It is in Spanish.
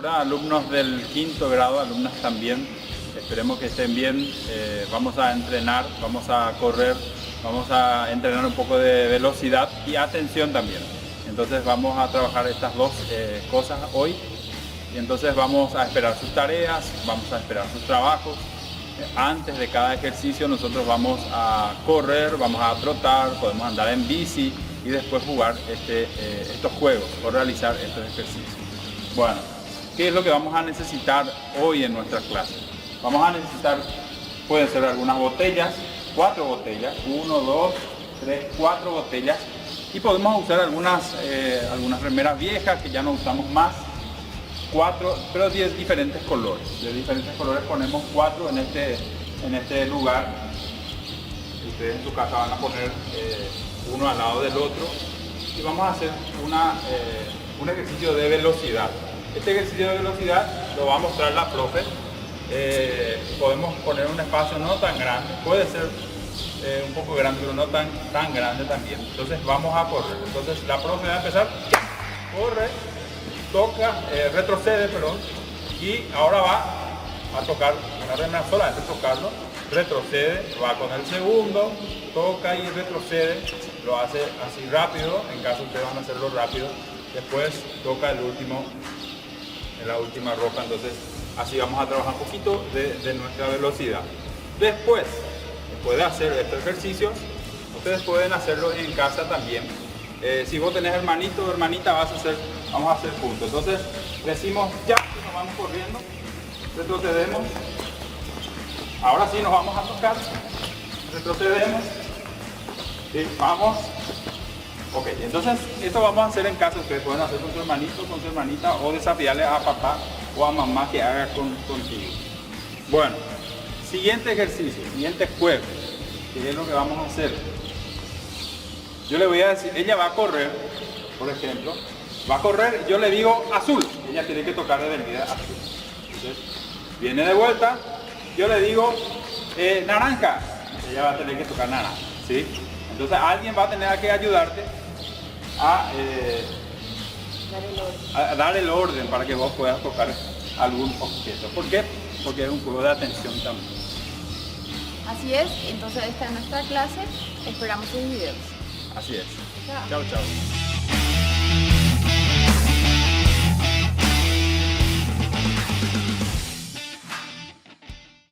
¿verdad? Alumnos del quinto grado, alumnas también. Esperemos que estén bien. Vamos a entrenar, vamos a correr, vamos a entrenar un poco de velocidad y atención también. Entonces vamos a trabajar estas dos cosas hoy. Y entonces vamos a esperar sus tareas, vamos a esperar sus trabajos. Antes de cada ejercicio nosotros vamos a correr, vamos a trotar, podemos andar en bici y después jugar estos juegos o realizar estos ejercicios. Bueno, ¿qué es lo que vamos a necesitar hoy en nuestra clase? Vamos a necesitar, pueden ser algunas botellas, 4 botellas, 1, 2, 3, 4 botellas, y podemos usar algunas remeras viejas que ya no usamos más, 4, pero de diferentes colores. De diferentes colores ponemos 4 en este lugar. Ustedes en su casa van a poner uno al lado del otro y vamos a hacer un ejercicio de velocidad. Este ejercicio de velocidad lo va a mostrar la profe. Podemos poner un espacio no tan grande, puede ser un poco grande, pero no tan grande también. Entonces vamos a correr. Entonces la profe va a empezar, corre, toca, retrocede, perdón, y ahora va a tocar una remera, solamente tocarlo, retrocede, va con el segundo, toca y retrocede, lo hace así rápido, en caso ustedes van a hacerlo rápido, después toca el último, en la última roja. Entonces así vamos a trabajar un poquito de nuestra velocidad. Después de hacer estos ejercicios, ustedes pueden hacerlo en casa también. Si vos tenés hermanito o hermanita, vamos a hacer juntos. Entonces decimos ya, y nos vamos corriendo, retrocedemos. Ahora sí nos vamos a tocar, retrocedemos y vamos. Ok, entonces esto vamos a hacer en casa. Ustedes pueden hacer con su hermanito, con su hermanita, o desafiarle a papá o a mamá que haga contigo. Bueno, siguiente ejercicio, siguiente juego, que es lo que vamos a hacer. Yo le voy a decir, ella va a correr, por ejemplo, va a correr, yo le digo azul, ella tiene que tocar de venida azul. Entonces, viene de vuelta, yo le digo naranja, ella va a tener que tocar naranja, ¿sí? Entonces alguien va a tener que ayudarte a dar el orden para que vos puedas tocar algún objeto. ¿Por qué? Porque es un juego de atención también. Así es, entonces esta es nuestra clase, esperamos sus videos. Así es. Chao, chao.